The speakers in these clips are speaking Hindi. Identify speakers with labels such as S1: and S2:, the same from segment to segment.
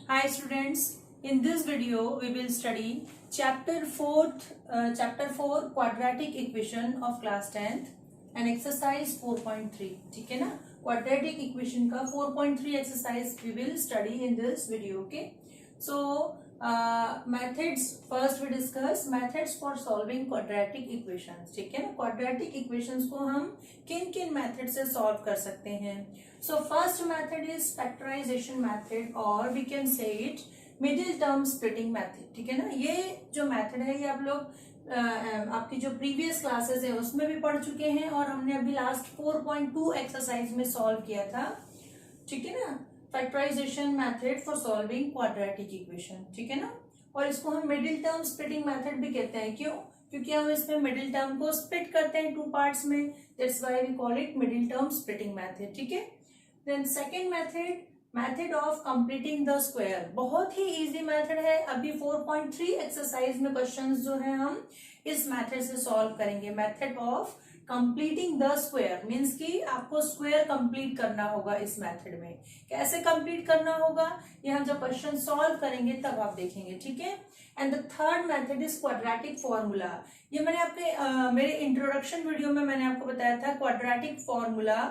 S1: Hi students, in this video we will study chapter 4 quadratic equation of class 10th and exercise 4.3. ठीक है ना, quadratic equation का 4.3 exercise we will study in this video. Okay, so methods first we discuss methods for solving quadratic equations. ठीक है ना, quadratic equations को हम किन किन मेथड से सॉल्व कर सकते हैं. So first method is factorization method or we can say it middle term splitting method. ठीक है ना, ये जो मेथड है ये आप लोग आपकी जो प्रीवियस क्लासेस है उसमें भी पढ़ चुके हैं और हमने अभी लास्ट 4.2 एक्सरसाइज में सॉल्व किया था. ठीक है ना, factorization method for solving quadratic equation. ठीक है ना, और इसको हम मिडिल टर्म स्प्लिटिंग मेथड भी कहते हैं. क्यों? क्योंकि हम इसमें मिडिल टर्म को स्प्लिट करते हैं 2 पार्ट्स में. That's why we call it middle term splitting method. ठीक है. Then second method of completing the square. बहुत ही इजी मेथड है. अभी 4.3 एक्सरसाइज में क्वेश्चंस जो है हम इस मेथड से सॉल्व करेंगे. Method of completing the square means कि आपको स्क्वायर कंप्लीट करना होगा इस मेथड में. कैसे कंप्लीट करना होगा ये हम जब क्वेश्चन सॉल्व करेंगे तब आप देखेंगे. ठीक है. And the third method is quadratic formula. ये मैंने आपके मेरे इंट्रोडक्शन वीडियो में मैंने आपको बताया था. Quadratic formula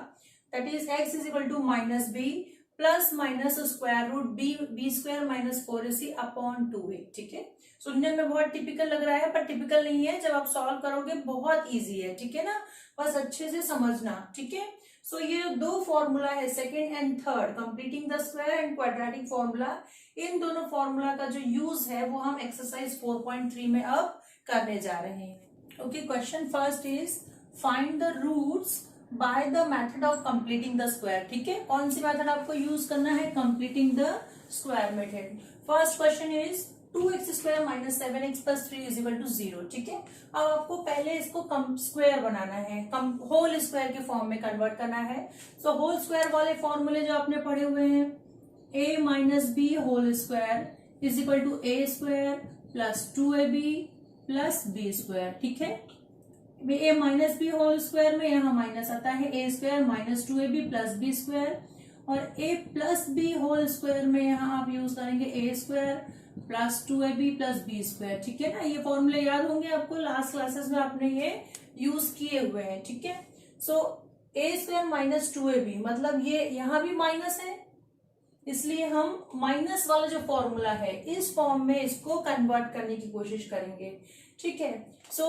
S1: that is x is equal to minus B plus minus square root B square minus 4ac upon 2a. ठीक है. सुनने में बहुत टिपिकल लग रहा है पर टिपिकल नहीं है. जब आप सॉल्व करोगे बहुत इजी है. ठीक है ना, बस अच्छे से समझना. ठीक है. सो ये दो फॉर्मूला है second and third, completing the square and quadratic formula. इन दोनों फॉर्मूला का जो यूज है वो हम एक्सरसाइज 4.3 में अब करने जा रहे हैं. Okay, question first is find the roots by the method of completing the square. ठीक है, कौन सी मेथड आपको यूज करना है? Completing the square method. First question is 2x square minus 7x plus 3 is equal to 0. ठीक है. अब आपको पहले इसको स्क्वायर बनाना है, होल स्क्वायर के फॉर्म में कन्वर्ट करना है. सो होल स्क्वायर वाले फॉर्मूले जो आपने पढ़े हुए हैं, a minus B whole square is equal to a square plus 2ab plus b square. ठीक है. A minus B whole square में यहाँ माइनस आता है, A square minus 2ab plus B square, और A plus B whole square में यहाँ आप यूज करेंगे A square plus 2ab plus B square. ठीक है ना, ये फॉर्मूले याद होंगे आपको, लास्ट क्लासेस में आपने ये यूज किए हुए हैं. ठीक है. सो ए स्क्वायर माइनस 2ab मतलब ये यहाँ भी माइनस है, इसलिए हम माइनस वाला जो फॉर्मूला है इस फॉर्म में इसको कन्वर्ट करने की कोशिश करेंगे. ठीक है. सो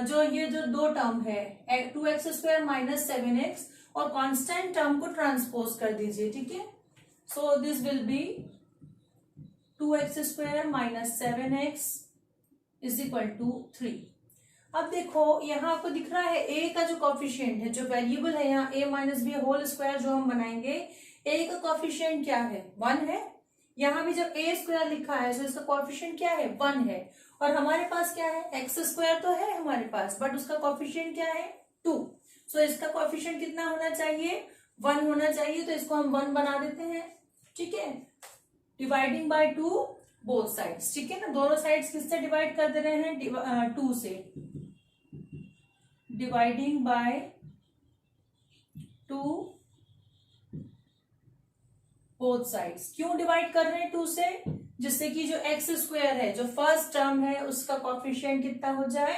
S1: जो ये जो दो टर्म है 2x स्क्वायर माइनस 7x और कांस्टेंट टर्म को ट्रांसपोज कर दीजिए. ठीक है. So this will be 2x square minus 7x is equal to 3. अब देखो यहाँ आपको दिख रहा है a का जो कॉफिशिएंट है, जो वेरिएबल है यहाँ a minus B whole square जो हम बनाएंगे, a का कॉफिशिएंट क्या है? 1 है. यहाँ भी जब a स्क्वायर लिखा है तो इसका कॉफिशिएंट क्या है? 1 है. और हमारे पास क्या है? एक्स स्क्वायर तो है हमारे पास, बट उसका कॉफिशिएंट क्या है? 2. सो इसका कॉफिशिएंट कितना होना चाहिए? 1 होना चाहिए. तो इसको हम 1 बना देते हैं. ठीक है. Dividing by 2 both sides. ठीक है ना, दोनों साइड्स किससे डिवाइड कर दे रहे हैं? 2 से. Dividing by 2 both sides. क्यों डिवाइड कर रहे हैं 2 से? जिससे कि जो एक्स स्क्वायर है, जो फर्स्ट टर्म है, उसका कॉफिशिएंट कितना हो जाए?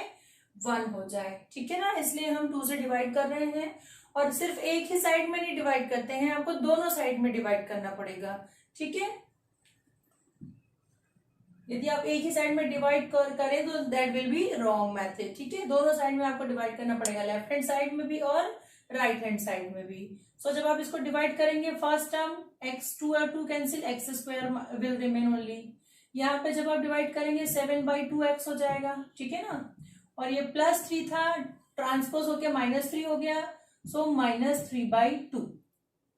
S1: 1 हो जाए. ठीक है ना, इसलिए हम 2 से डिवाइड कर रहे हैं. और सिर्फ एक ही साइड में नहीं डिवाइड करते हैं, आपको दोनों साइड में डिवाइड करना पड़ेगा. ठीक है. यदि आप एक ही साइड में डिवाइड करें तो that will be wrong method. ठीक है. दोनों साइड में आपको डिवाइड करना पड़ेगा, लेफ्ट हैंड साइड में भी और राइट हैंड साइड में भी. सो जब आप इसको डिवाइड करेंगे, फर्स्ट टर्म x2 और 2 cancel, x square will remain only. यहाँ पे जब आप डिवाइड करेंगे 7/2x हो जाएगा. ठीक है ना, और ये प्लस 3 था, ट्रांसपोज होके -3 हो गया. सो -3/2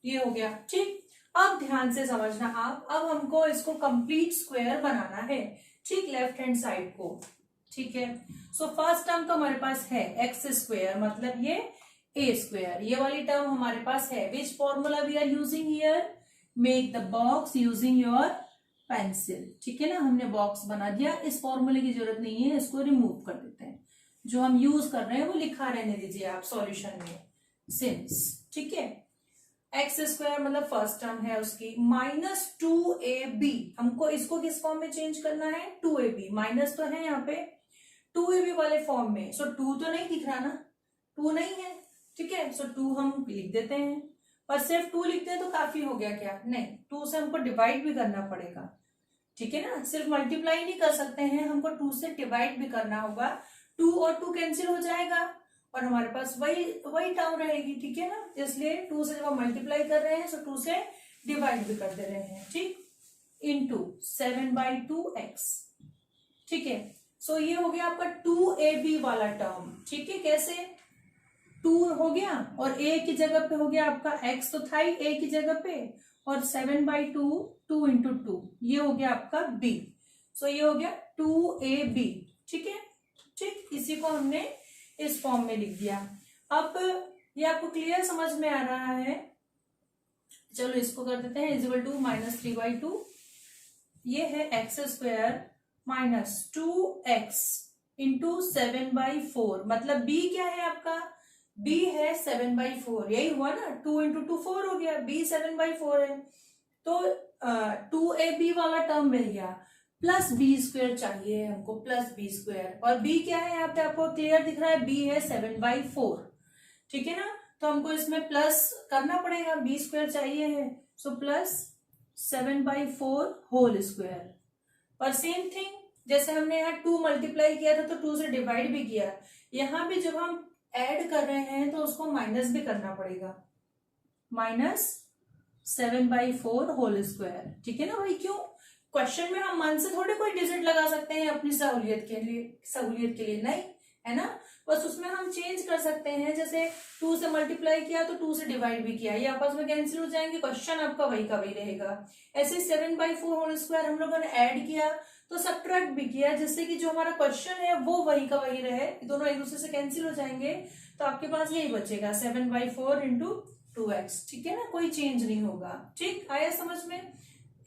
S1: ये हो गया. ठीक. अब ध्यान से समझना आप, अब हमको इसको कंप्लीट स्क्वायर बनाना है. ठीक, लेफ्ट हैंड साइड को. ठीक है. सो फर्स्ट टर्म तो हमारे पास है एक्स स्क्वायर, मतलब ये ए स्क्वायर. ये वाली टर्म हमारे पास है. Which formula we are using here? Make the box using your pencil. ठीक है ना, हमने बॉक्स बना दिया. इस फॉर्मूले की जरूरत नहीं है, इसको रिमूव कर देते हैं. जो हम यूज कर रहे हैं वो लिखा रहने दीजिए आप सॉल्यूशन में, सिंस. ठीक है. एक्स स्क्वायर मतलब फर्स्ट टर्म है उसकी, माइनस 2ab, हमको इसको किस फॉर्म में चेंज करना है, 2ab, माइनस तो है यहाँ पे 2ab वाले फॉर्म में, सो 2 तो नहीं दिख रहा ना, 2 नहीं है, ठीक है, सो 2 हम लिख देते हैं, पर सिर्फ 2 लिखते हैं तो काफी हो गया क्या, नहीं, 2 से हमको डिवाइड भी करना पड़ेगा, ठीक है ना, सिर्फ मल्टीप्लाई नहीं कर सकते हैं, हमको 2 से डिवाइड भी करना होगा, 2 और 2 कैंसिल हो जाएगा और हमारे पास वही टर्म रहेगी, ठीक है ना, इसलिए 2 से जब हम मल्टीप्लाई कर रहे हैं तो 2 से डिवाइड भी कर दे रहे हैं, ठीक, इंटू 7/2x, ठीक है, सो ये हो गया आपका 2ab वाला टर्म, ठीक है, कैसे 2 हो गया और a की जगह पे हो गया आपका x, तो था ही a की जगह पे, और 7/2 2 इंटू 2, ये हो गया आपका b, सो ये हो गया 2ab, ठीक है, ठीक, इसी को हमने इस फॉर्म में लिख दिया। अब ये आपको क्लियर समझ में आ रहा है, चलो इसको कर देते हैं, इजिकल टू -3/2, ये है X square minus 2x into 7/4, मतलब b क्या है आपका, b है 7/4, यही हुआ ना, 2 इंटू 2 4 हो गया, b 7/4 है, तो 2ab वाला टर्म मिल गया, प्लस बी स्क्वायर चाहिए हमको, प्लस बी स्क्वायर, और b क्या है यहाँ पे आपको क्लियर दिख रहा है, b है 7/4, ठीक है ना, तो हमको इसमें प्लस करना पड़ेगा, बी स्क्वायर चाहिए है, सो प्लस 7/4 होल स्क्वायर, और सेम थिंग जैसे हमने यहाँ 2 मल्टीप्लाई किया था तो 2 से डिवाइड भी किया, यहाँ भी जब हम ऐड कर रहे हैं तो उसको माइनस भी करना पड़ेगा, माइनस 7/4 होल स्क्वायर, ठीक है ना भाई, क्यों, क्वेश्चन में हम मन से थोड़े कोई डिजिट लगा सकते हैं अपनी सहूलियत के लिए नहीं, है ना, बस उसमें हम चेंज कर सकते हैं, जैसे 2 से मल्टीप्लाई किया तो 2 से डिवाइड भी किया, ये आपस में कैंसिल हो जाएंगे, क्वेश्चन आपका वही का वही रहेगा, ऐसे 7/4 होल स्क्वायर हम लोगों ने ऐड किया तो सब्ट्रैक्ट भी किया, जिससे कि जो हमारा क्वेश्चन है वो वही का वही रहे, दोनों एक दूसरे से कैंसिल हो जाएंगे, तो आपके पास यही बचेगा 7/4 इंटू 2x, ठीक है ना, कोई चेंज नहीं होगा, ठीक, आया समझ में,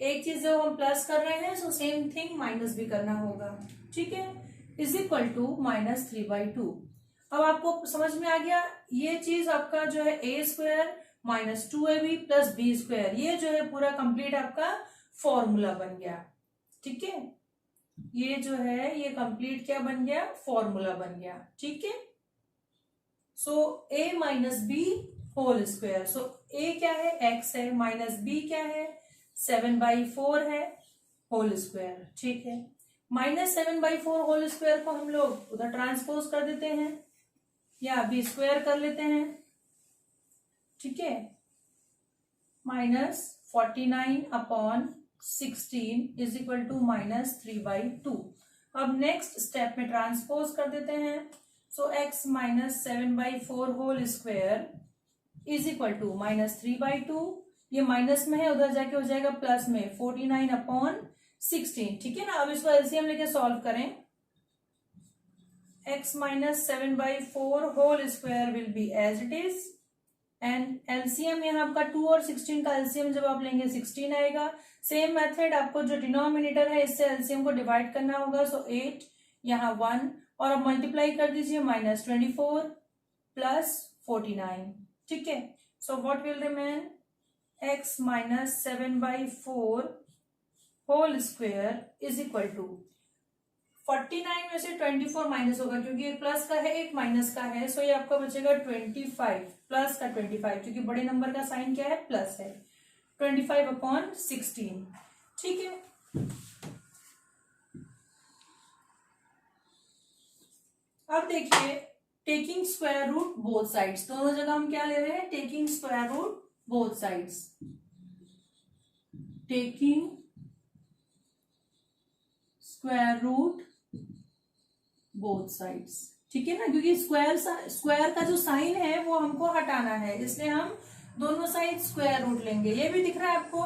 S1: एक चीज जो हम प्लस कर रहे हैं सो सेम थिंग माइनस भी करना होगा, ठीक है, इज इक्वल टू -3/2, अब आपको समझ में आ गया, ये चीज आपका जो है a square minus 2ab plus B square, ये जो है पूरा कंप्लीट आपका फॉर्मूला बन गया, ठीक है, ये जो है ये कंप्लीट क्या बन गया, फॉर्मूला बन गया, ठीक है, so a minus B whole square, so a क्या है, x है, माइनस b क्या है, 7/4 है होल स्क्वायर, ठीक है, -7/4 होल स्क्वायर को हम लोग उधर ट्रांसपोज कर देते हैं या बी स्क्वायर कर लेते हैं, ठीक है, -49/16 इज इक्वल टू -3/2, अब नेक्स्ट स्टेप में ट्रांसपोज कर देते हैं, so x minus 7/4 whole square is equal to -3/2, ये माइनस में है उधर जाके हो जाएगा प्लस में 49/16, ठीक है ना, अब इसको एलसीएम लेके सॉल्व करें, x minus 7/4 whole square will be as it is, and LCM यहाँ आपका 2 और 16 का एलसीएम जब आप लेंगे 16 आएगा, सेम मेथड आपको जो डिनोमिनेटर है इससे एलसीएम को डिवाइड करना होगा, सो 8 यहाँ 1 और अब मल्टीप्लाई कर दीजिए -24 प्लस 49, ठीक है, so what will remain, x minus 7/4 whole square is equal to 49 में से 24 माइनस होगा क्योंकि एक प्लस का है एक माइनस का है, सो ये आपका बचेगा 25 प्लस का 25, क्योंकि बड़े नंबर का साइन क्या है, प्लस है, 25/16, ठीक है, अब देखिए taking square root both sides, दोनों जगह हम क्या ले रहे हैं, taking square root both sides, taking square root both sides, ठीक है ना, क्योंकि स्क्वायर का जो साइन है वो हमको हटाना है, इसलिए हम दोनों साइड स्क्वायर रूट लेंगे, ये भी दिख रहा है आपको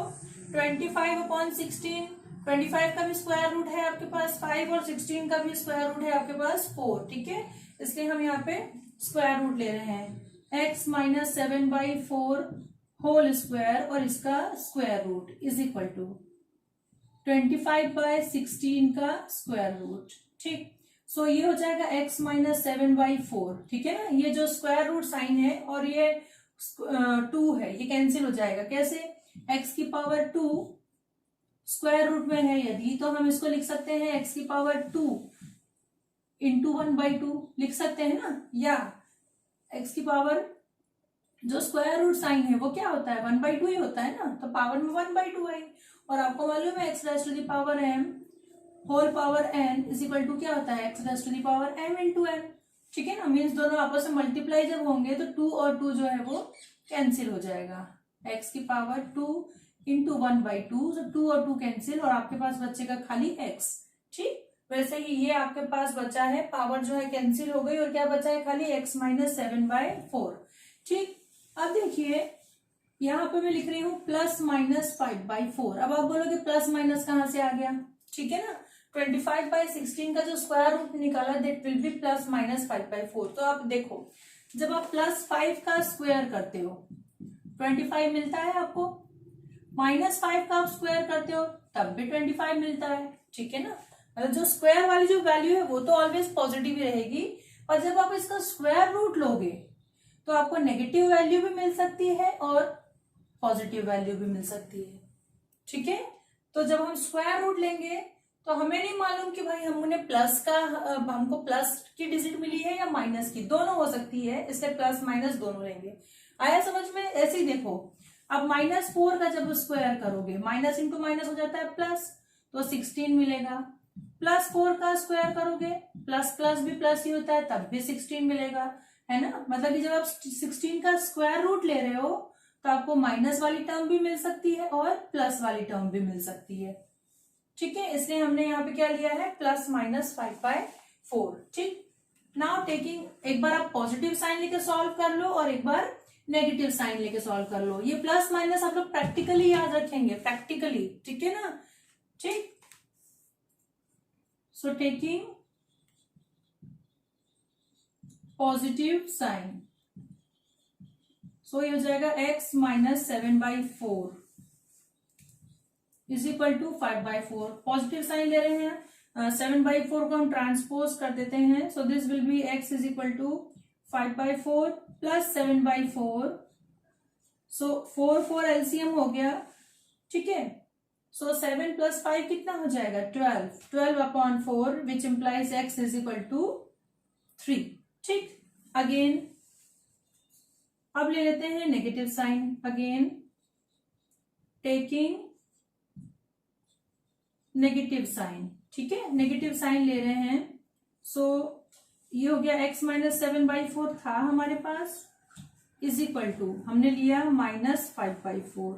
S1: 25/16, 25 का भी स्क्वायर रूट है आपके पास 5 और 16 का भी स्क्वायर रूट है आपके पास 4, ठीक है, इसलिए हम यहाँ पे स्क्वायर रूट ले रहे हैं, x माइनस 7/4 होल स्क्वायर और इसका square root is equal to 25/16 का स्क्वायर रूट, ठीक, सो ये हो जाएगा x माइनस 7/4, ठीक है ना, ये जो स्क्वायर रूट साइन है और ये 2 है, ये कैंसिल हो जाएगा। कैसे? x की पावर 2 स्क्वायर रूट में है यदि, तो हम इसको लिख सकते हैं x की पावर 2 इंटू 1/2 लिख सकते हैं ना, या x की पावर जो स्क्वायर रूट साइन है वो क्या होता है, 1/2 ही होता है ना, तो पावर में 1/2 आई। और आपको मालूम है x raise to the power m whole power n is equal to क्या होता है, x raise to the power m into n। ठीक है ना, मीन्स दोनों आपस में मल्टीप्लाई जब होंगे तो 2 और 2 जो है वो कैंसिल हो जाएगा। x की पावर 2 इंटू 1/2, तो 2 और 2 कैंसिल, और आपके पास बचेगा खाली x। ठीक, वैसे ही ये आपके पास बचा है, पावर जो है कैंसिल हो गई और क्या बचा है, खाली x माइनस 7/4। ठीक, अब देखिए यहाँ पे मैं लिख रही हूँ प्लस माइनस 5/4। अब आप बोलोगे प्लस माइनस कहाँ से आ गया, ठीक है ना, 25/16 का जो स्क्वायर रूट निकाला that will B plus minus 5/4। तो आप देखो जब आप प्लस 5 का स्क्वायर करते हो 25 मिलता है आपको, माइनस 5 का आप स्क्वायर करते हो तब भी 25 मिलता है। ठीक है ना, मतलब जो स्क्वायर वाली जो वैल्यू है वो तो ऑलवेज पॉजिटिव ही रहेगी, और जब आप इसका स्क्वायर रूट लोगे तो आपको नेगेटिव वैल्यू भी मिल सकती है और पॉजिटिव वैल्यू भी मिल सकती है। ठीक है, तो जब हम स्क्वायर रूट लेंगे तो हमें नहीं मालूम कि भाई हमने प्लस का, हमको प्लस की डिजिट मिली है या माइनस की, दोनों हो सकती है, इसलिए प्लस माइनस दोनों लेंगे। आया समझ में? ऐसे ही देखो, अब -4 का जब स्क्वायर करोगे, माइनस इंटू माइनस हो जाता है प्लस, तो 16 मिलेगा। +4 का स्क्वायर करोगे, प्लस प्लस भी प्लस ही होता है, तब भी 16 मिलेगा, है ना। मतलब कि जब आप 16 का स्क्वायर रूट ले रहे हो तो आपको माइनस वाली टर्म भी मिल सकती है और प्लस वाली टर्म भी मिल सकती है। ठीक है, इसलिए हमने यहाँ पे क्या लिया है, प्लस माइनस 5/4। ठीक, नाउ टेकिंग, एक बार आप पॉजिटिव साइन लेके सॉल्व कर लो और एक बार नेगेटिव साइन लेके सॉल्व कर लो। ये प्लस माइनस आप लोग प्रैक्टिकली याद रखेंगे, प्रैक्टिकली, ठीक है ना। ठीक, so taking positive sign, so ये हो जाएगा x minus 7/4 is equal to 5/4। Positive sign ले रहे हैं, 7/4 को हम ट्रांसपोज कर देते हैं, so this will be x is equal to 5/4 plus 7/4, so 4 LCM हो गया। ठीक है, सो 7 + 5 कितना हो जाएगा, 12/4 which implies x is equal to 3। ठीक, अगेन अब ले लेते हैं negative sign, again taking negative sign. ठीक है, नेगेटिव साइन ले रहे हैं, सो ये हो गया x माइनस 7/4 था हमारे पास, इज इक्वल टू हमने लिया -5/4।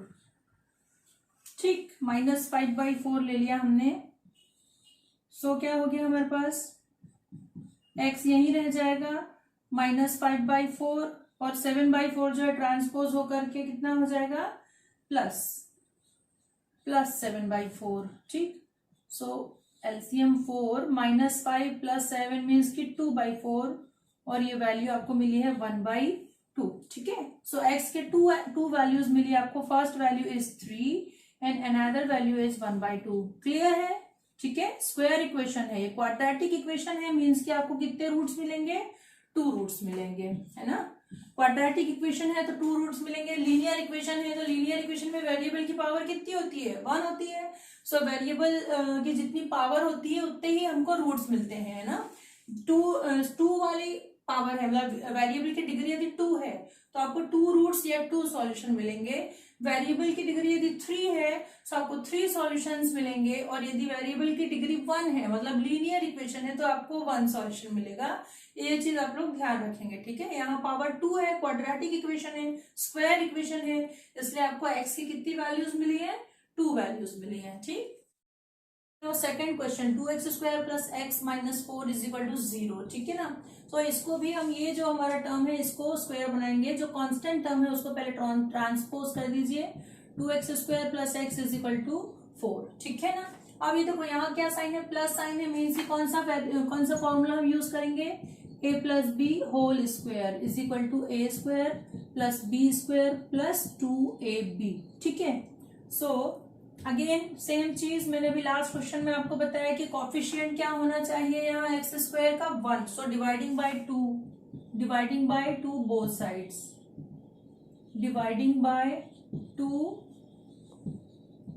S1: ठीक, -5/4 ले लिया हमने, सो क्या हो गया हमारे पास, x यहीं रह जाएगा, -5/4 और 7/4 जो है ट्रांसपोज होकर के कितना हो जाएगा, प्लस 7/4। ठीक, सो एलसीएम 4, -5 + 7 मीन्स की 2/4, और ये वैल्यू आपको मिली है 1/2। ठीक है, सो x के टू वैल्यूज मिली आपको, first value is 3 and another value is 1/2। Clear है? ठीक है, स्क्वायर इक्वेशन है, ये क्वाड्रेटिक इक्वेशन है, मीन्स कि आपको कितने रूट्स मिलेंगे, 2 रूट्स मिलेंगे, है ना। क्वाड्रेटिक इक्वेशन है तो 2 रूट्स मिलेंगे, लीनियर इक्वेशन है तो लीनियर इक्वेशन में वेरिएबल की पावर कितनी होती है, 1 होती है। सो वेरिएबल की जितनी पावर होती है उतने ही हमको रूट्स मिलते हैं, है ना। 2 वाली पावर है, मतलब वेरिएबल की डिग्री यदि 2 है तो आपको 2 रूट्स या 2 सॉल्यूशन मिलेंगे। वेरिएबल की डिग्री यदि 3 है तो आपको 3 सॉल्यूशंस मिलेंगे, और यदि वेरिएबल की डिग्री 1 है, मतलब लीनियर इक्वेशन है, तो आपको 1 सॉल्यूशन मिलेगा। ये चीज आप लोग ध्यान रखेंगे। ठीक है, यहाँ पावर 2 है, क्वाड्रेटिक इक्वेशन है, स्क्वायर इक्वेशन है, इसलिए आपको x की कितनी वैल्यूज मिली है, 2 वैल्यूज मिली है। ठीक, तो सेकंड क्वेश्चन, 2x² + x - 4 = 0। ठीक है ना, तो इसको भी हम, ये जो हमारा टर्म है इसको स्क्वायर बनाएंगे, जो कांस्टेंट टर्म है उसको पहले ट्रांसपोज कर दीजिए, 2x² + x = 4। ठीक है ना। अब ये देखो यहाँ क्या साइन है, प्लस साइन है, मीन्स कौन सा फॉर्मूला हम यूज करेंगे, a + b whole square is equal to a² + b² + 2ab। ठीक है, सो अगेन सेम चीज मैंने अभी लास्ट क्वेश्चन में आपको बताया कि कॉफिशिएंट क्या होना चाहिए यहाँ x² का 1, सो dividing by 2 both sides, dividing by 2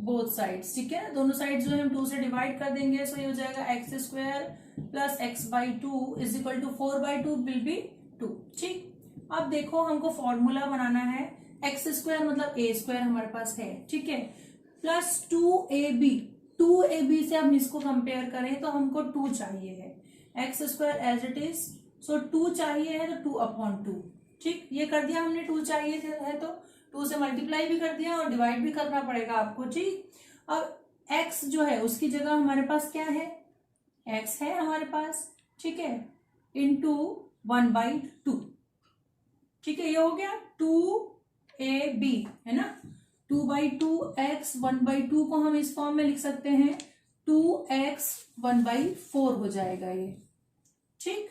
S1: both sides, ठीक है। दोनों साइड्स जो है हम 2 से डिवाइड कर देंगे, सो ये हो जाएगा x square plus x by two is equal to 4/2 will be 2, ठीक। अब देखो हमको फॉर्मूला बनाना है, एक्स स्क्वायर मतलब ए स्क्वायर हमारे पास है, ठीक है, प्लस 2ab, 2ab से हम इसको कंपेयर करें तो हमको 2 चाहिए है, X square as it is, so 2 चाहिए है तो 2/2, ठीक। ये कर दिया हमने, 2 चाहिए है तो 2 से मल्टीप्लाई भी कर दिया और डिवाइड भी करना पड़ेगा आपको, ठीक। अब x जो है उसकी जगह हमारे पास क्या है, x है हमारे पास, ठीक है, इंटू 1/2, ठीक है। ये हो गया 2ab है ना, 2/2x 1/2 को हम इस फॉर्म में लिख सकते हैं, 2x 1/4 हो जाएगा ये, ठीक।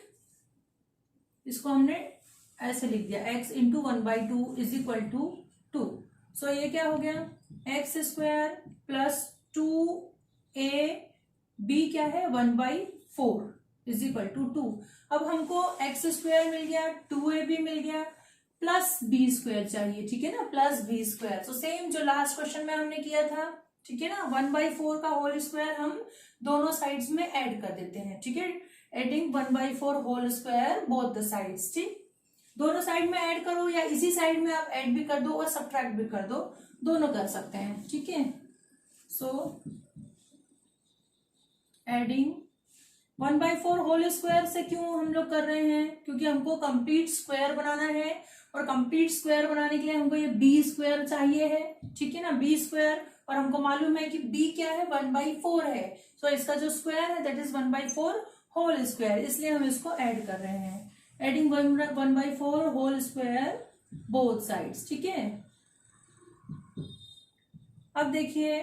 S1: इसको हमने ऐसे लिख दिया, x into 1/2 is equal to 2, so ये क्या हो गया, एक्स स्क्वायर प्लस 2ab क्या है 1/4 इज इक्वल टू 2। अब हमको एक्स स्क्वायर मिल गया, 2ab मिल गया, प्लस बी स्क्वायर चाहिए, ठीक है ना, plus B square. So same जो लास्ट क्वेश्चन में हमने किया था, ठीक है ना, 1/4 का होल स्क्वायर हम दोनों साइड्स में ऐड कर देते हैं, ठीक है, adding 1/4 whole square both the sides, ठीक। दोनों साइड में ऐड करो या इसी साइड में आप ऐड भी कर दो और सब्ट्रैक्ट भी कर दो, दोनों कर सकते हैं, ठीक है। सो एडिंग 1/4 होल स्क्वायर से क्यों हम लोग कर रहे हैं, क्योंकि हमको कंप्लीट स्क्वायर बनाना है और कंप्लीट स्क्वायर बनाने के लिए हमको ये बी स्क्वायर चाहिए है, ठीक है ना, बी स्क्वायर, और हमको मालूम है कि बी क्या है 1/4 है, सो इसका जो स्क्वायर है दैट इज 1/4 होल स्क्वायर, इसलिए हम इसको ऐड कर रहे हैं, adding 1/4 whole square both sides, ठीक है। अब देखिए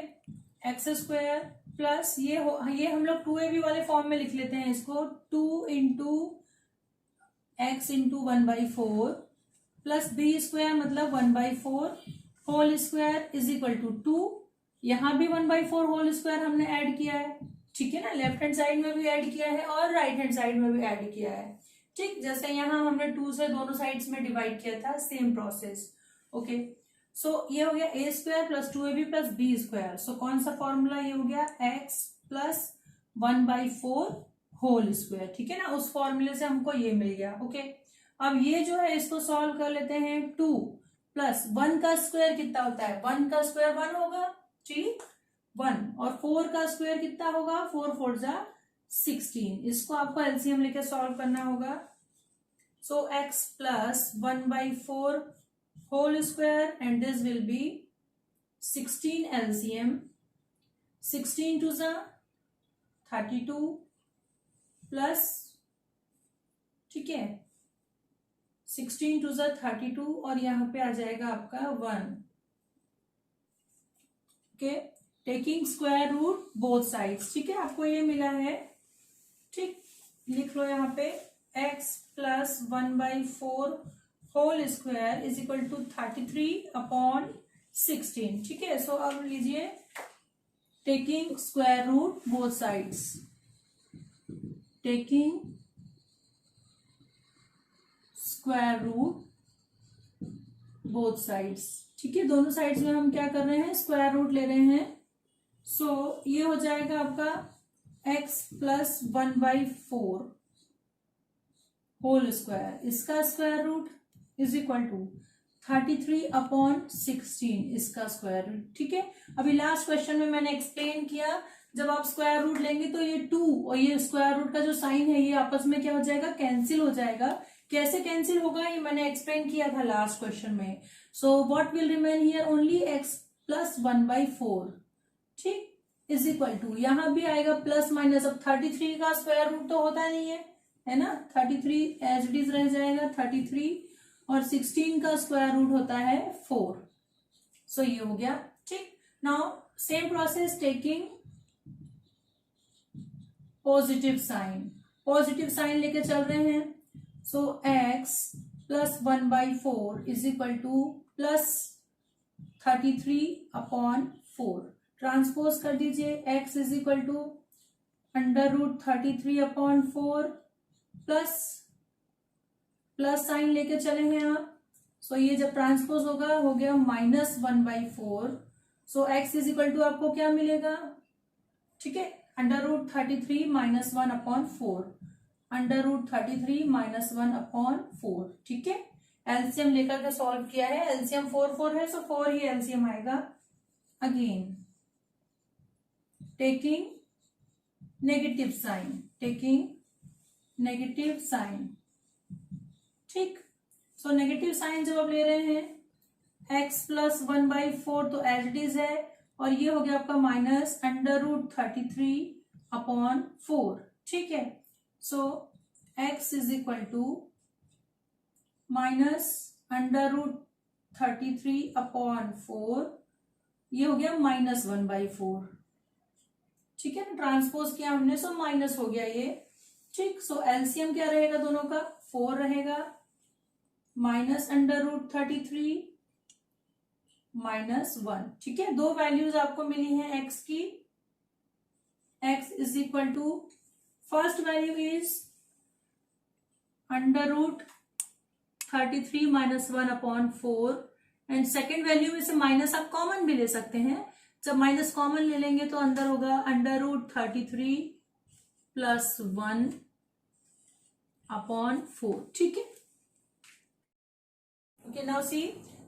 S1: एक्स स्क्वायर प्लस ये हम लोग 2ab वाले फॉर्म में लिख लेते हैं इसको, 2 into x into 1/4 plus B square मतलब 1/4 whole square is equal to 2, यहां भी 1/4 होल स्क्वायर हमने ऐड किया है, ठीक है ना, लेफ्ट हैंड साइड में भी ऐड किया है और राइट हैंड साइड में भी ऐड किया है, ठीक। जैसे यहां हमने 2 से दोनों साइड्स में डिवाइड किया था, सेम प्रोसेस, ओके। सो ये हो गया A square plus 2ab plus B square, so कौन सा फॉर्मूला, ये हो गया x प्लस 1/4 होल स्क्वायर, ठीक है ना, उस फॉर्मूले से हमको ये मिल गया, ओके। अब ये जो है इसको सॉल्व कर लेते हैं, 2 प्लस 1 का स्क्वायर कितना होता है, 1 का स्क्वायर 1 होगा, ठीक, 1, और 4 का स्क्वायर कितना होगा, 4 4 जा 16, इसको आपको एलसीएम लेके सॉल्व करना होगा, सो x plus 1/4 whole square and this will be 16 LCM, 16 to the 32 plus, ठीक है, 16 to the 32 और यहाँ पे आ जाएगा आपका 1, okay, taking square root both sides, ठीक है, आपको ये मिला है, ठीक, लिख लो यहाँ पे x plus 1/4 whole square is equal to 33/16, ठीक है। सो अब लीजिए taking square root both sides, taking square root both sides, ठीक है, दोनों साइड्स में हम क्या कर रहे हैं, स्क्वायर रूट ले रहे हैं, सो ये हो जाएगा आपका x प्लस 1/4 होल स्क्वायर, इसका square root is equal to 33/16 इसका स्क्वायर रूट, ठीक है। अभी लास्ट क्वेश्चन में मैंने एक्सप्लेन किया, जब आप स्क्वायर रूट लेंगे तो ये 2 और ये स्क्वायर रूट का जो साइन है ये आपस में क्या हो जाएगा, कैंसिल हो जाएगा। कैसे कैंसिल होगा ये मैंने एक्सप्लेन किया था लास्ट क्वेश्चन में। सो what will remain here, only x plus 1/4, ठीक, इज इक्वल टू, यहां भी आएगा प्लस माइनस, अब 33 का स्क्वायर रूट तो होता नहीं है ना, 33 एज इट इज रह जाएगा 33, और 16 का स्क्वायर रूट होता है 4, सो ये हो गया, ठीक। Now same process, taking positive sign लेके चल रहे हैं, so x plus 1/4 is equal to plus 33/4, transpose कर दीजिए, x is equal to √33/4 plus sign लेके चले हैं आप, सो ये जब ट्रांसपोज होगा हो गया -1/4। सो x इज इक्वल टू आपको क्या मिलेगा, ठीक है, √33 - 1/4, √33 - 1/4, ठीक है। एलसीएम लेकर के सॉल्व किया है, एलसीएम 4 है, सो 4 ही एलसीएम आएगा। अगेन टेकिंग नेगेटिव साइन, ठीक। सो नेगेटिव साइन जब आप ले रहे हैं x + 1/4 तो एज इट इज है, और ये हो गया आपका -√33/4, ठीक है। So x is equal to -√33/4, ये हो गया -1/4, ठीक है ना, ट्रांसपोज किया हमने, सो माइनस हो गया ये, ठीक। सो एलसीएम क्या रहेगा दोनों का, 4 रहेगा, -√33 -1, ठीक है। दो वैल्यूज आपको मिली हैं x की। x is equal to, first value is √33 - 1/4, and second value में से माइनस आप कॉमन भी ले सकते हैं। जब माइनस कॉमन ले लेंगे तो अंदर होगा √33 + 1/4, ठीक है। Okay, now see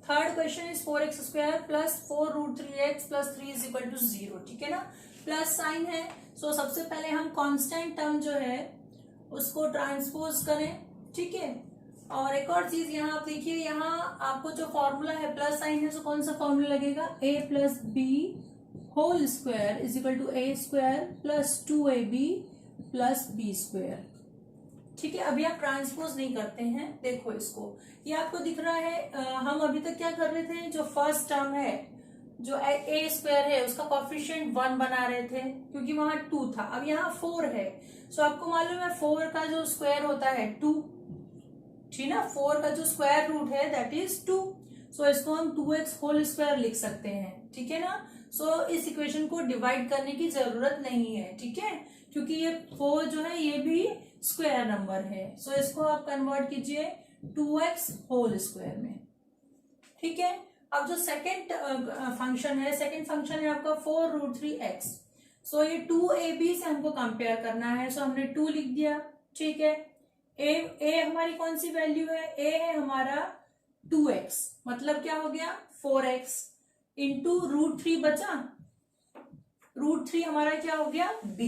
S1: third question is 4x² + 4√3x + 3 is equal to 0, ठीक है ना। प्लस साइन है, सो सबसे पहले हम कांस्टेंट टर्म जो है उसको ट्रांसपोज करें, ठीक है। और एक और चीज यहाँ आप देखिए, यहाँ आपको जो फॉर्मूला है प्लस साइन है, सो कौन सा फॉर्मूला लगेगा, a + b whole square is equal to a² + 2ab + b², ठीक है। अभी आप ट्रांसपोज नहीं करते हैं, देखो इसको, ये आपको दिख रहा है। हम अभी तक क्या कर रहे थे, जो फर्स्ट टर्म है, जो a² है, उसका कोफिशिएंट 1 बना रहे थे, क्योंकि वहां 2 था। अब यहाँ 4 है, सो आपको मालूम है 4 का जो स्क्वायर होता है 2, ठीक ना। 4 का जो स्क्वायर रूट है दैट इज 2, सो इसको हम 2x होल स्क्वायर लिख सकते हैं, ठीक है ना। सो इस इक्वेशन को डिवाइड करने की जरूरत नहीं है, ठीक है, क्योंकि ये 4 जो है ये भी स्क्वायर नंबर है। सो इसको आप कन्वर्ट कीजिए 2x होल स्क्वायर में, ठीक है। अब जो सेकंड फंक्शन है आपका 4√3x। सो ये 2ab से हमको कंपेयर करना है, सो हमने 2 लिख दिया, ठीक है। a हमारी कौन सी वैल्यू है, a है हमारा 2x, मतलब क्या हो गया 4x इंटू √3 बचा, √3 हमारा क्या हो गया b,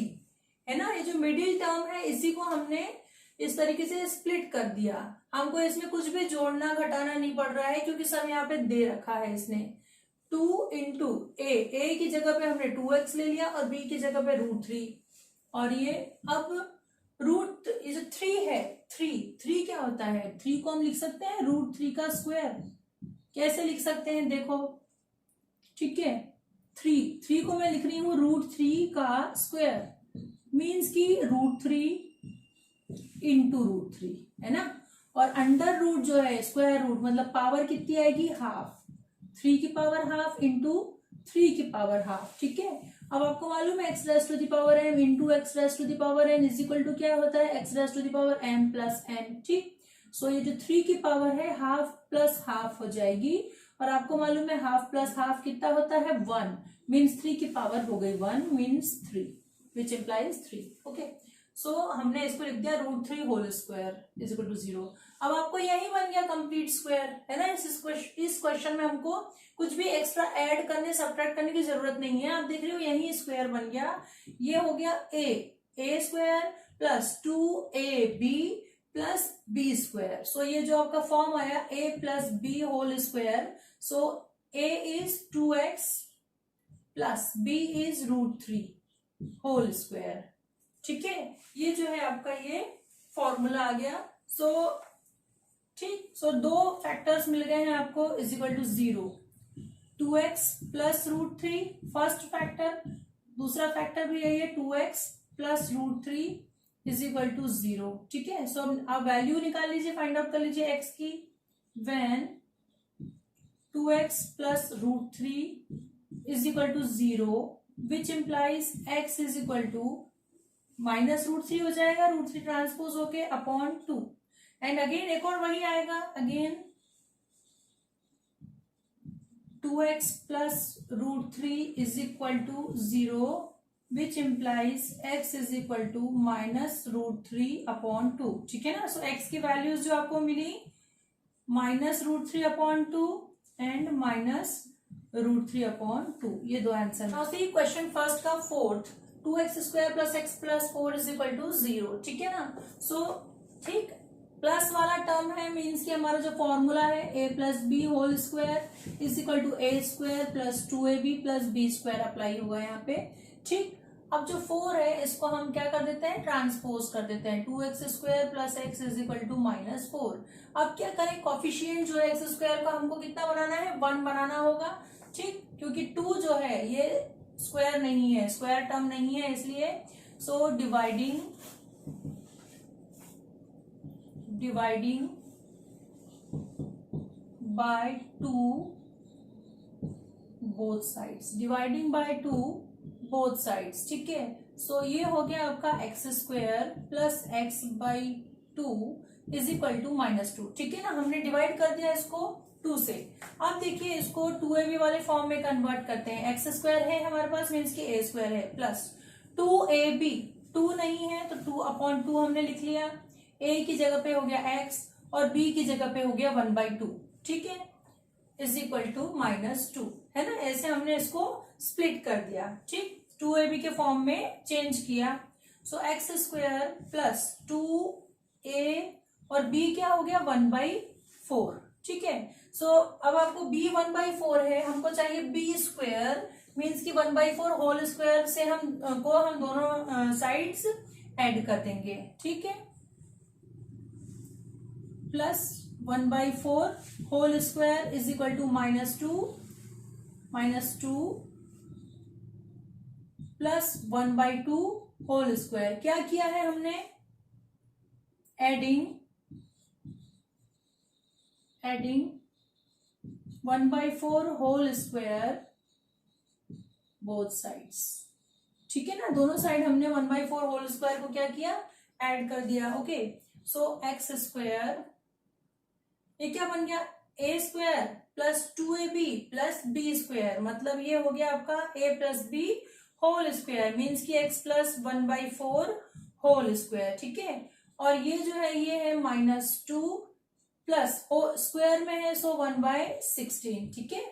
S1: है ना। ये जो मिडिल टर्म है इसी को हमने इस तरीके से स्प्लिट कर दिया, हमको इसमें कुछ भी जोड़ना घटाना नहीं पड़ रहा है, क्योंकि सब यहाँ पे दे रखा है इसने। 2 इंटू a की जगह पे हमने 2x ले लिया और b की जगह पे √3, और ये अब ये जो 3 है, 3 क्या होता है, 3 को हम लिख सकते हैं √3 का स्क्वायर। कैसे लिख सकते हैं देखो, ठीक है, 3 को मैं लिख रही हूं √3 का स्क्वायर, मीन्स की √3 इंटू √3, है ना। और अंडर रूट जो है स्क्वायर रूट, मतलब पावर कितनी आएगी, हाफ, 3 की पावर हाफ इंटू 3 की पावर हाफ, ठीक है। अब आपको मालूम है x⁻m into x⁻n is equal to क्या होता है, x⁻m + n, ठीक। सो ये जो 3 की पावर है हाफ प्लस हाफ हो जाएगी, और आपको मालूम है हाफ प्लस हाफ कितना होता है 1, मीन्स 3 की पावर हो गई 1 means 3, which implies 3, okay. So हमने इसको लिख दिया √3 whole square is equal to 0। अब आपको यही बन गया कंप्लीट स्क्वायर, है ना। इस क्वेश्चन में हमको कुछ भी एक्स्ट्रा ऐड करने सब्ट्रैक्ट करने की जरूरत नहीं है, आप देख रहे हो यही स्क्वायर बन गया। ये हो गया a² + 2ab + b²। सो ये जो आपका फॉर्म आया a + b whole square, so a is 2x + b is √3 whole square, ठीक है। ये जो है आपका ये फॉर्मूला आ गया। सो ठीक, सो 2 फैक्टर्स मिल गए हैं आपको is equal to 0, 2x + √3 first factor, दूसरा फैक्टर भी यही है 2x + √3 इज इक्वल टू 0, ठीक है। सो आप वैल्यू निकाल लीजिए, फाइंड आउट कर लीजिए x की, when 2x + √3 is equal to 0, which implies x is equal to -√3 हो जाएगा, √3 ट्रांसपोज होके अपॉन 2, एंड अगेन एक और वही आएगा, again 2x plus root 3 is equal to 0, which implies x is equal to minus root 3 upon 2. ठीक है ना. सो x की वैल्यूज जो आपको मिली minus root 3 upon 2 and minus root 3 upon 2. ये दो आंसर. नाउ सी क्वेश्चन फर्स्ट का fourth, 2x square plus X plus 4 is equal to 0. ठीक है ना. सो ठीक, प्लस वाला टर्म है, मीन्स कि हमारा जो फॉर्मूला है a plus B whole square is equal to a square plus 2ab plus B square apply होगा यहाँ पे. ठीक, अब जो 4 है इसको हम क्या कर देते हैं, ट्रांसपोज कर देते हैं. 2x square plus x is equal to minus 4. अब क्या करें, कॉफिशिएंट जो है एक्स स्क्वायर का हमको कितना बनाना है, 1 बनाना होगा. ठीक, क्योंकटू जो है ये स्क्वायर नहीं है, स्क्वायर टर्म नहीं है, इसलिए so dividing by 2 both sides, dividing by 2 both sides. ठीक है. सो ये हो गया आपका x square plus x by 2 is equal to minus 2. ठीक है ना. हमने डिवाइड कर दिया इसको 2 से. अब देखिए इसको 2ab वाले फॉर्म में कन्वर्ट करते हैं. एक्स स्क्वायर है हमारे पास, मीन्स की ए स्क्वायर है, प्लस 2ab, 2 नहीं है तो 2 अपॉन 2 हमने लिख लिया. a की जगह पे हो गया x और b की जगह पे हो गया 1/2. ठीक है, इज इक्वल टू माइनस 2. है ना. ऐसे हमने इसको स्प्लिट कर दिया. ठीक, 2ab के फॉर्म में चेंज किया. सो एक्स स्क्वायर प्लस 2a और b क्या हो गया 1/4. ठीक है. सो अब आपको b 1/4 है, हमको चाहिए b स्क्वायर, मीन्स की 1/4 होल स्क्वायर से हम दोनों साइड्स ऐड कर देंगे. ठीक है, plus 1/4 whole square is equal to minus 2 plus 1/2 whole square. क्या किया है हमने, adding 1/4 whole square both sides. ठीक है ना. दोनों साइड हमने 1/4 होल स्क्वायर को क्या किया, ऐड कर दिया. ओके. सो एक्स स्क्वायर, ये क्या बन गया, A square plus 2ab plus B square, मतलब ये हो गया आपका a plus B whole square, means की x प्लस 1/4 होल स्क्वायर. ठीक है. और ये जो है ये है -2 प्लस स्क्वायर में है सो 1/16. ठीक है.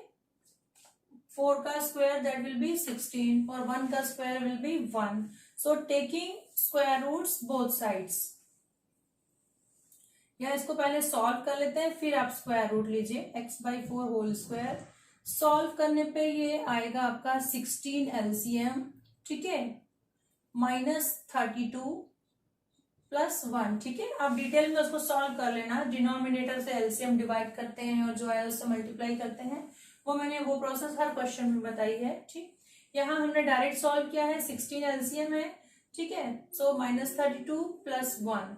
S1: 4 का स्क्वायर दैट विल बी 16 और 1 का square will be 1. So taking square roots both sides. या इसको पहले सॉल्व कर लेते हैं, फिर आप स्क्वायर रूट लीजिए. x/4 होल स्क्वायर सॉल्व करने पे ये आएगा आपका 16 LCM. ठीक है, -32 प्लस 1. ठीक है. आप डिटेल में उसको सॉल्व कर लेना. डिनोमिनेटर से LCM डिवाइड करते हैं और जो है उससे मल्टीप्लाई करते हैं, वो मैंने वो प्रोसेस हर क्वेश्चन में बताई है. ठीक, यहाँ हमने डायरेक्ट सॉल्व किया है, 16 LCM है. ठीक है. सो -32 plus 1.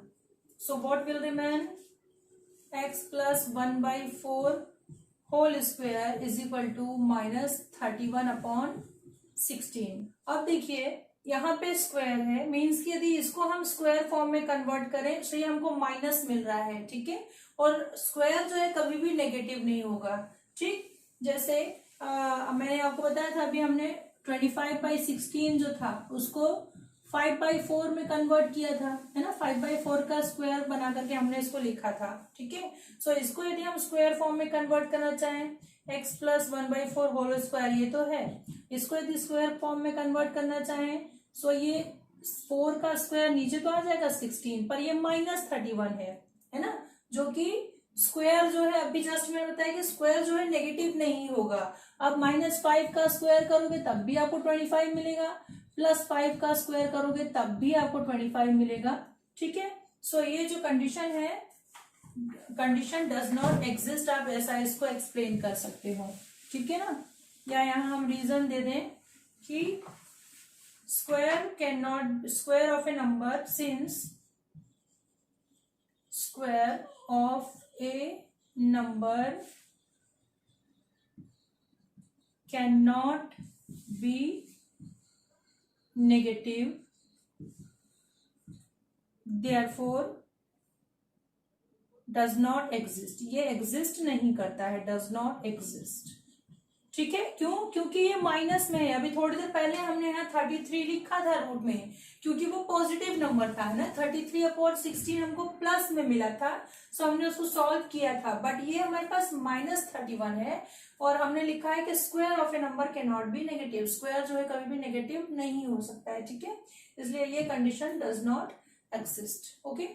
S1: So what will remain? X plus 1/4 whole square is equal to -31 upon 16. अब देखिए यहाँ पे स्क्वायर है, मीन्स कि यदि इसको हम स्क्वायर फॉर्म में कन्वर्ट करें तो ये हमको माइनस मिल रहा है. ठीक है. और स्क्वायर जो है कभी भी नेगेटिव नहीं होगा. ठीक, जैसे मैंने आपको बताया था अभी हमने 25/16 जो था उसको 5/4 में कन्वर्ट किया था, है ना. 5/4 का स्क्वायर बना करके हमने इसको लिखा था. ठीक है. सो इसको यदि हम स्क्वायर फॉर्म में कन्वर्ट करना चाहें, x प्लस 1/4 होल स्क्वायर ये तो है, इसको यदि स्क्वायर फॉर्म में कन्वर्ट करना चाहें सो ये 4 का स्क्वायर नीचे तो आ जाएगा 16, पर ये -31 है ना. जो कि स्क्वायर जो है, अभी जस्ट मैंने बताया कि स्क्वायर जो है नेगेटिव नहीं होगा. अब -5 का स्क्वायर करोगे तब भी आपको 25 मिलेगा, प्लस 5 का स्क्वायर करोगे तब भी आपको 25 मिलेगा. ठीक है. सो ये जो कंडीशन है, कंडीशन डज नॉट एग्जिस्ट, आप ऐसा इसको एक्सप्लेन कर सकते हो. ठीक है ना. या यहाँ हम रीजन दे दें कि square can not, square of A number since square of A number can not be negative, therefore does not exist. ये एग्जिस्ट नहीं करता है, डज नॉट एग्जिस्ट. ठीक है, क्यों? क्योंकि ये माइनस में है। अभी थोड़ी देर पहले हमने यहाँ 33 लिखा था रूट में, क्योंकि वो पॉजिटिव नंबर था ना। 33/16 हमको प्लस में मिला था, सो हमने उसको सॉल्व किया था। बट ये हमारे पास -31 है, और हमने लिखा है कि square of A number can not be negative. Square जो है कभी भी नेगेटिव नहीं हो सकता है, ठीक है, इसलिए ये condition does not exist. Okay,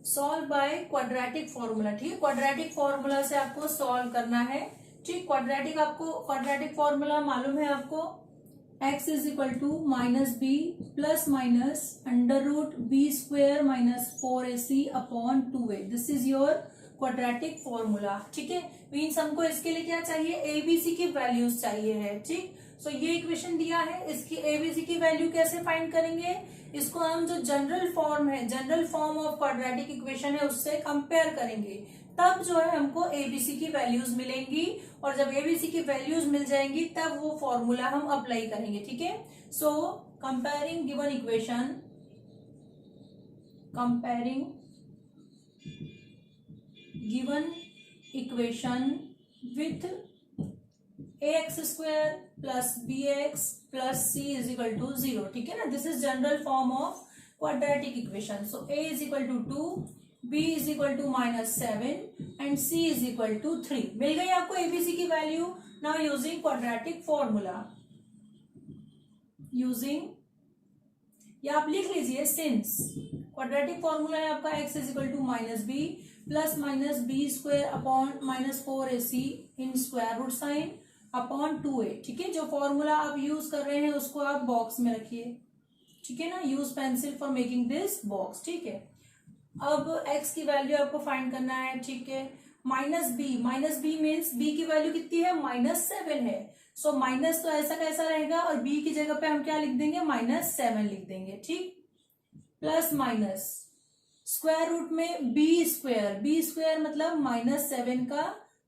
S1: solve by quadratic formula. ठीक है, क्वाड्रेटिक फॉर्मूला से आपको सॉल्व करना है। ठीक, क्वाड्रेटिक फॉर्मूला मालूम है आपको, x is equal to -b plus minus √b² - 4ac upon 2a। This is your quadratic formula. ठीक है, मीन्स हमको इसके लिए क्या चाहिए, एबीसी की वैल्यूज चाहिए है। ठीक, सो ये इक्वेशन दिया है, इसकी एबीसी की वैल्यू कैसे फाइंड करेंगे, इसको हम जो general form of quadratic equation है उससे कंपेयर करेंगे, तब जो है हमको एबीसी की वैल्यूज मिलेंगी, और जब एबीसी की वैल्यूज मिल जाएंगी तब वो फॉर्मूला हम अप्लाई करेंगे। ठीक है, so comparing given equation with ax² plus bx plus c is equal to 0। ठीक है ना, this is general form of quadratic equation. So a is equal to 2, b is equal to -7 and c is equal to 3। मिल गई आपको एबीसी की value. Now using quadratic formula, या आप लिख लीजिए सिंस क्वाड्रेटिक फॉर्मूला है आपका x is equal to -b plus minus b² upon -4ac in square root sign upon 2a। ठीक है, जो फॉर्मूला आप यूज कर रहे हैं उसको आप बॉक्स में रखिए। ठीक है ना, use pencil for making this box. ठीक है, अब x की वैल्यू आपको फाइंड करना है। ठीक है, -b मीन्स b की वैल्यू कितनी है, -7 है। सो माइनस तो ऐसा कैसा रहेगा, और b की जगह पे हम क्या लिख देंगे, -7 लिख देंगे। ठीक, प्लस माइनस स्क्वायर रूट में b² मतलब -7 का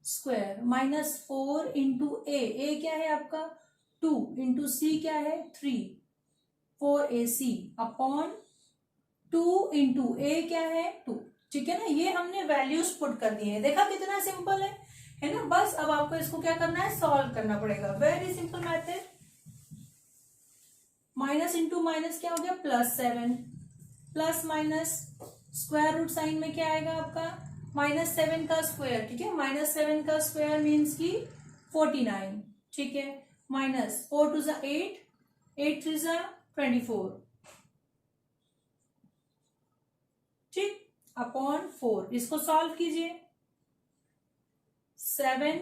S1: स्क्वायर, -4 इंटू a क्या है आपका 2 इंटू c क्या है 3, 4ac अपॉन 2 इंटू a क्या है 2। ठीक है ना, ये हमने वैल्यूज पुट कर दिए हैं। देखा कितना सिंपल है ना। बस अब आपको इसको क्या करना है, सॉल्व करना पड़ेगा। Very simple method, minus into minus क्या हो गया, +7 plus minus square root sign में क्या आएगा आपका -7 का स्क्वायर। ठीक है, -7 का स्क्वायर मीन्स की 49। ठीक है, -4 2 = 8, 8 3 = 24। ठीक, अपॉन 4, इसको सॉल्व कीजिए। 7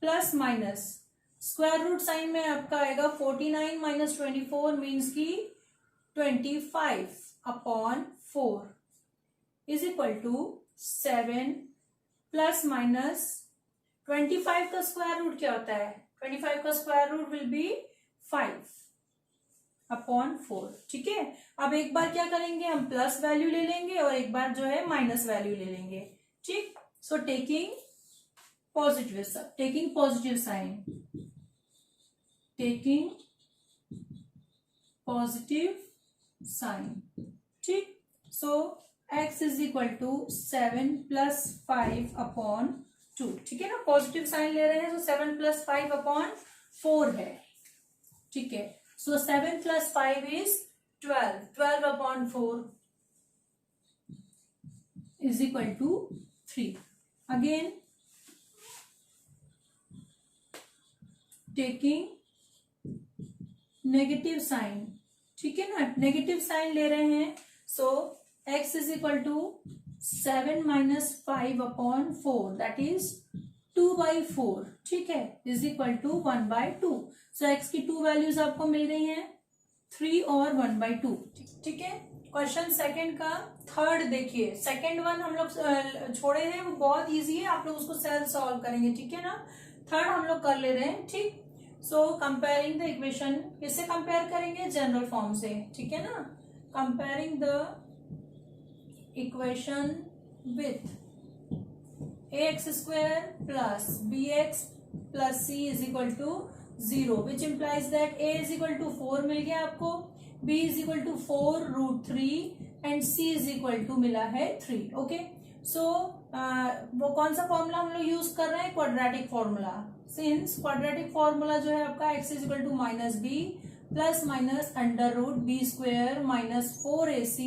S1: plus minus square root sign में आपका आएगा 49 - 24 मीन्स की 25 upon 4 is equal to 7 plus minus 25 का स्क्वायर रूट क्या होता है, 25 का square root will be 5 upon 4। ठीक है, अब एक बार क्या करेंगे, हम प्लस वैल्यू ले लेंगे और एक बार जो है माइनस वैल्यू ले लेंगे। ठीक, सो टेकिंग पॉजिटिव साइन, ठीक, so x is equal to 7 + 5 upon 2। ठीक है ना, पॉजिटिव साइन ले रहे हैं, तो 7 + 5 अपॉन 4 है। ठीक है, so 7 + 5 is 12 upon 4 is equal to 3। Again taking negative sign. ठीक है ना, नेगेटिव साइन ले रहे हैं, so x is equal to 7 - 5 upon 4 that is 2/4। ठीक है, is equal to 1/2। So x की 2 वैल्यूज आपको मिल गई हैं, 3 और 1/2। ठीक है, क्वेश्चन सेकंड का थर्ड देखिए। सेकंड वन हम लोग छोड़े हैं, वो बहुत इजी है, आप लोग उसको सेल्फ सॉल्व करेंगे। ठीक है ना, थर्ड हम लोग कर ले रहे हैं। ठीक, सो कंपेयरिंग द इक्वेशन, किससे कंपेयर करेंगे, जनरल फॉर्म से। ठीक है ना, comparing the equation with ax² plus bx plus c is equal to 0 which implies that a is equal to 4 मिल गया आपको, b is equal to 4√3 and c is equal to मिला है 3। ओके, सो वो कौन सा फॉर्मूला हम लोग यूज कर रहे हैं, quadratic formula. Since quadratic formula जो है आपका x is equal to minus B plus minus under root B square minus 4ac,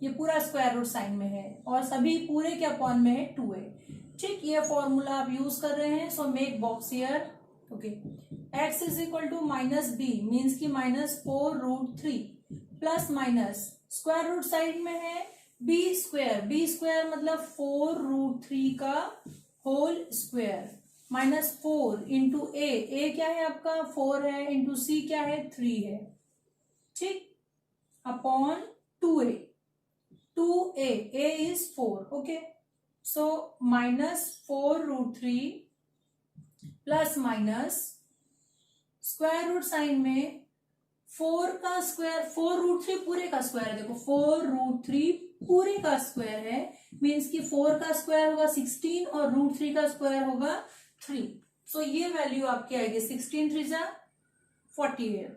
S1: ये पूरा स्क्वायर रूट साइन में है और सभी पूरे के अपॉन में है 2a। ठीक, ये फॉर्मूला आप यूज कर रहे हैं, so make box here. Okay, x is equal to minus B means की minus 4√3 plus minus square root side में है बी स्क्वायर मतलब 4√3 का whole square minus 4 into A क्या है आपका 4 है, इंटू सी क्या है 3 है। ठीक, upon 2a is 4। Okay, so minus 4√3 plus minus square root sign में 4 का स्क्वायर, 4√3 पूरे का स्क्वायर है, देखो 4√3 पूरे का स्क्वायर है मीन्स कि 4 का स्क्वायर होगा 16 और √3 का स्क्वायर होगा 3। सो ये वैल्यू आपकी आएगी 16 3 जा 48।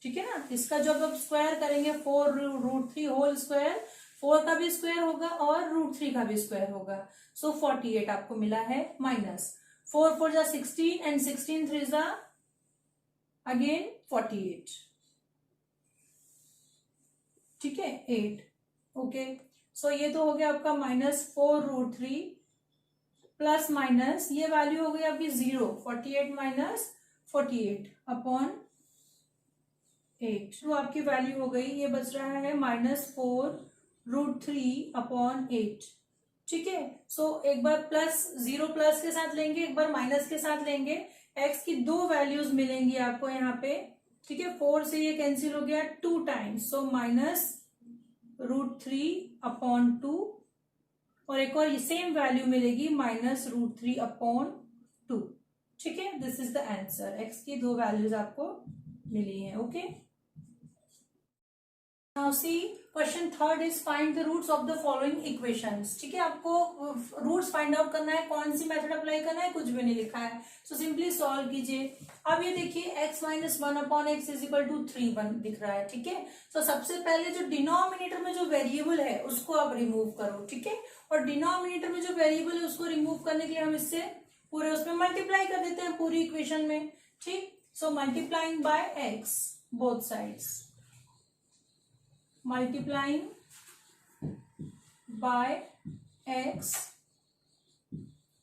S1: ठीक है ना, इसका जब आप स्क्वायर करेंगे 4√3 होल स्क्वायर, 4 का भी स्क्वायर होगा और √3 का भी स्क्वायर होगा, सो 48 आपको मिला है। माइनस 4 4 जा 16 एंड 16 3 जा अगेन 48। ठीक है, 8। ओके, सो ये तो हो गया आपका माइनस 4√3 प्लस माइनस ये वैल्यू हो गई आपकी 0, 48 माइनस 48 अपॉन 8, तो आपकी वैल्यू हो गई, ये बच रहा है माइनस 4√3 अपॉन 8। ठीक है, सो एक बार प्लस 0 प्लस के साथ लेंगे, एक बार माइनस के साथ लेंगे, x की दो वैल्यूज मिलेंगी आपको यहाँ पे। ठीक है, 4 से ये कैंसिल हो गया 2 टाइम्स, सो माइनस √3 अपॉन 2 और एक और सेम वैल्यू मिलेगी माइनस √3 अपॉन 2। ठीक है, this is the answer, x की दो वैल्यूज आपको मिली है। Okay, now C question third is find the roots of the following equations. ठीक है, आपको रूट्स फाइंड आउट करना है, कौन सी मेथड अप्लाई करना है, कुछ भी नहीं लिखा है, सो सिंपली सॉल्व कीजिए। अब ये देखिए x minus 1 upon x is equal to 3 दिख रहा है। ठीक है, सो सबसे पहले जो डिनोमिनेटर में जो वेरिएबल है उसको आप रिमूव करो। ठीक है, और डिनोमिनेटर में जो वेरिएबल है उसको रिमूव करने के लिए हम इससे पूरे उसमें मल्टीप्लाई कर देते हैं पूरी इक्वेशन में। ठीक, so multiplying by x both sides, multiplying by x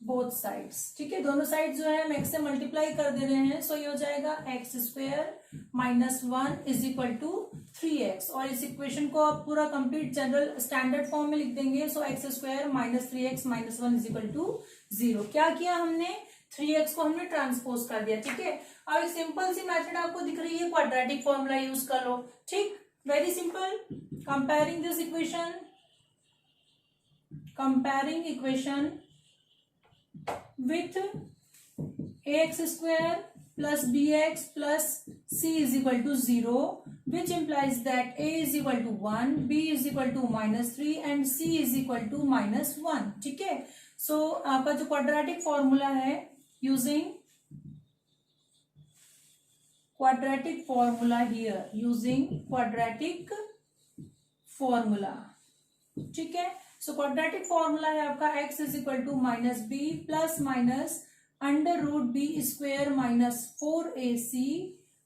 S1: both sides. ठीक है, दोनों साइड जो है हम x से मल्टीप्लाई कर दे रहे हैं, सो ये हो जाएगा x square minus 1 is equal to 3x, और इस इक्वेशन को आप पूरा कंप्लीट जनरल स्टैंडर्ड फॉर्म में लिख देंगे, so x square minus 3x minus 1 is equal to 0। क्या किया हमने, 3x को हमने ट्रांसपोज कर दिया। ठीक है, अब एक सिंपल सी मेथड आपको दिख रही है, क्वाड्रेटिक फॉर्मूला यूज कर लो। ठीक, very simple, comparing this equation with ax square plus bx plus c is equal to 0, which implies that a is equal to 1, b is equal to minus 3 and c is equal to minus 1। ठीक है, सो आपका जो क्वाड्रेटिक फॉर्मूला है, using quadratic formula here, using quadratic formula। ठीक है, सो क्वाड्रेटिक फॉर्मूला है आपका x is equal to minus B plus minus under root b square minus 4ac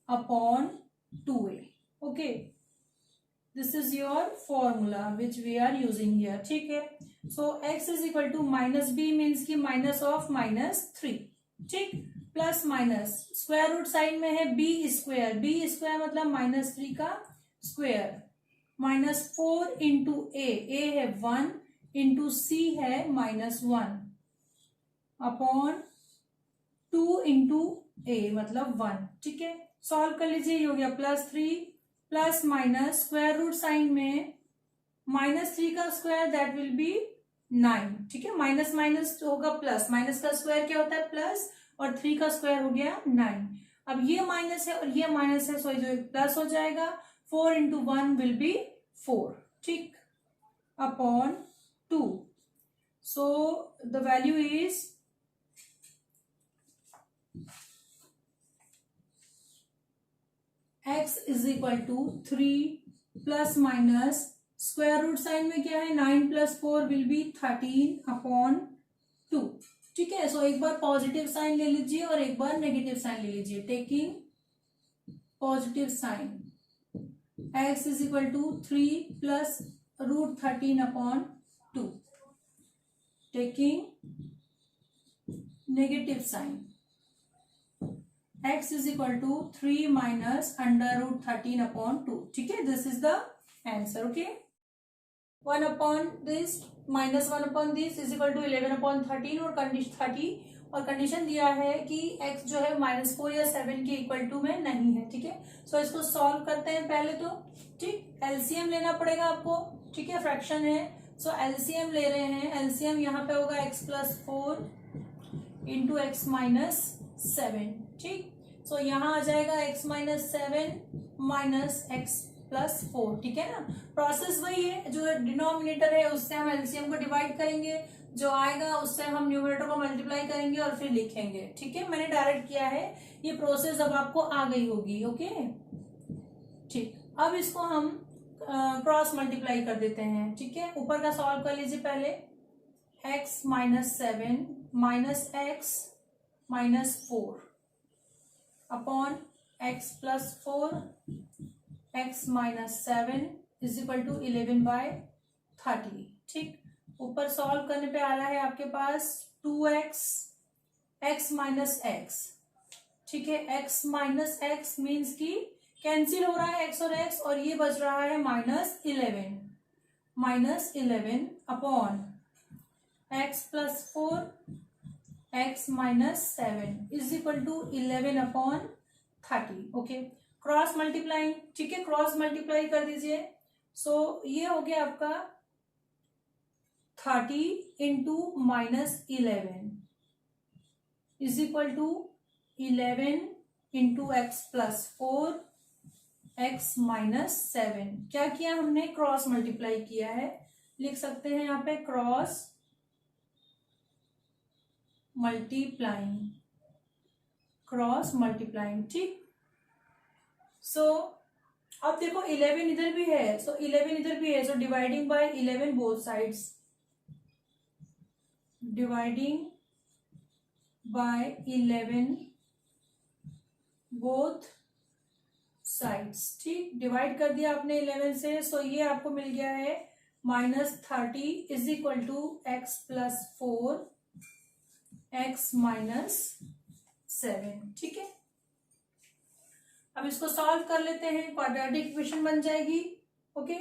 S1: upon 2a। Okay, this is your formula which we are using here. ठीक है, so x is equal to minus B means की माइनस ऑफ माइनस 3। ठीक, plus minus square root side में है बी स्क्वायर मतलब माइनस 3 का स्क्वायर माइनस 4 इंटू ए है 1 इंटू सी है माइनस 1 अपॉन 2 इंटू ए मतलब 1। ठीक है, सॉल्व कर लीजिए, ये हो गया plus 3 plus minus square root sign में माइनस 3 का स्क्वायर दैट विल बी 9। ठीक है, माइनस माइनस होगा प्लस, माइनस का स्क्वायर क्या होता है प्लस, और 3 का स्क्वायर हो गया 9। अब ये माइनस है और ये माइनस है, सो जो प्लस हो जाएगा, 4 इंटू 1 विल बी 4। ठीक, upon 2, so the value is x is equal to 3 plus minus square root sign में क्या है 9 प्लस 4 विल बी 13 अपॉन 2। ठीक है। सो एक बार पॉजिटिव साइन ले लीजिए और एक बार नेगेटिव साइन ले लीजिए। Taking positive sign, x is equal to 3 plus √13/2। Taking negative sign, x is equal to 3 minus √13/2। ठीक है, this is the answer. Okay, 1 upon this minus 1 upon this is equal to 11/13 और कंडीशन दिया है कि x जो है -4 या 7 के इक्वल टू में नहीं है। ठीक है, सो इसको सॉल्व करते हैं पहले तो। ठीक, एलसीएम लेना पड़ेगा आपको। ठीक है, फ्रैक्शन है, सो एलसीएम ले रहे हैं। एलसीएम यहाँ पे होगा x+4 इंटू x-7। ठीक, सो यहाँ आ जाएगा x-7 माइनस x+4। ठीक है ना, प्रोसेस वही है, जो डिनोमिनेटर है उससे हम एलसीएम को डिवाइड करेंगे, जो आएगा उससे हम न्यूमरेटर को मल्टीप्लाई करेंगे और फिर लिखेंगे। ठीक है, मैंने डायरेक्ट किया है, ये प्रोसेस अब आपको आ गई होगी। ओके, ठीक, अब इसको हम क्रॉस मल्टीप्लाई कर देते हैं। ठीक है, ऊपर का सॉल्व कर लीजिए पहले। x-7 minus x-4 upon x+4 x-7 is equal to 11/30। ठीक, ऊपर सॉल्व करने पे आ रहा है आपके पास 2x x माइनस एक्स। ठीक है, x माइनस एक्स मीन्स की कैंसिल हो रहा है x और ये बच रहा है -11 upon x+4 x-7 is equal to 11/30। Okay, cross multiplying. ठीक है, क्रॉस मल्टीप्लाई कर दीजिए। सो ये हो गया आपका 30 into -11 is equal to 11 into x+4 x-7। क्या किया हमने, क्रॉस मल्टीप्लाई किया है। लिख सकते हैं यहाँ पे क्रॉस मल्टीप्लाइंग। ठीक, सो अब देखो 11 इधर भी है, सो 11 इधर भी है, सो dividing bye 11 both sides. Dividing bye 11 both sides. ठीक, डिवाइड कर दिया आपने 11 से, सो ये आपको मिल गया है -30 is equal to x+4 x-7। ठीक है, अब इसको सॉल्व कर लेते हैं, क्वाड्रेटिक इक्वेशन बन जाएगी। Okay,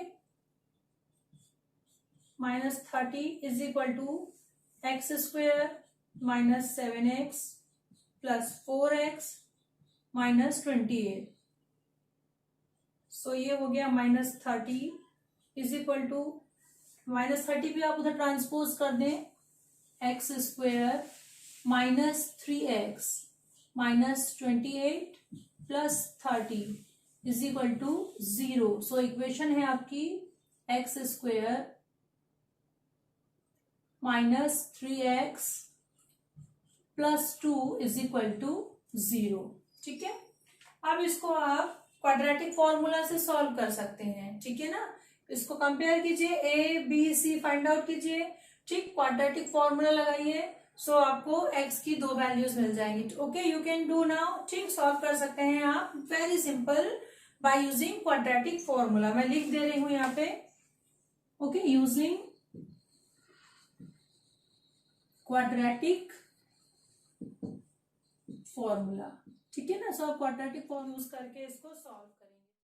S1: -30 is equal to x² minus 7x plus 4x minus 28। So ये हो गया -30 इज इक्वल टू -30 भी आप उधर ट्रांसपोज कर दें, x² minus 3x minus 28 plus 30 is equal to 0। So equation है आपकी x² minus 3x plus 2 is equal to 0। ठीक है, अब इसको आप क्वाड्रेटिक फॉर्मूला से सॉल्व कर सकते हैं। ठीक है ना, इसको कंपेयर कीजिए, a b c find out कीजिए। ठीक, क्वाड्रेटिक फॉर्मूला लगाइए, सो आपको x की 2 वैल्यूज मिल जाएंगी। Okay, you can do now. ठीक, सॉल्व कर सकते हैं आप, very simple, by using quadratic formula. मैं लिख दे रही हूं यहाँ पे। Okay, using quadratic formula. ठीक है ना, सो आप क्वाड्रेटिक फॉर्मूला यूज करके इसको सॉल्व करें।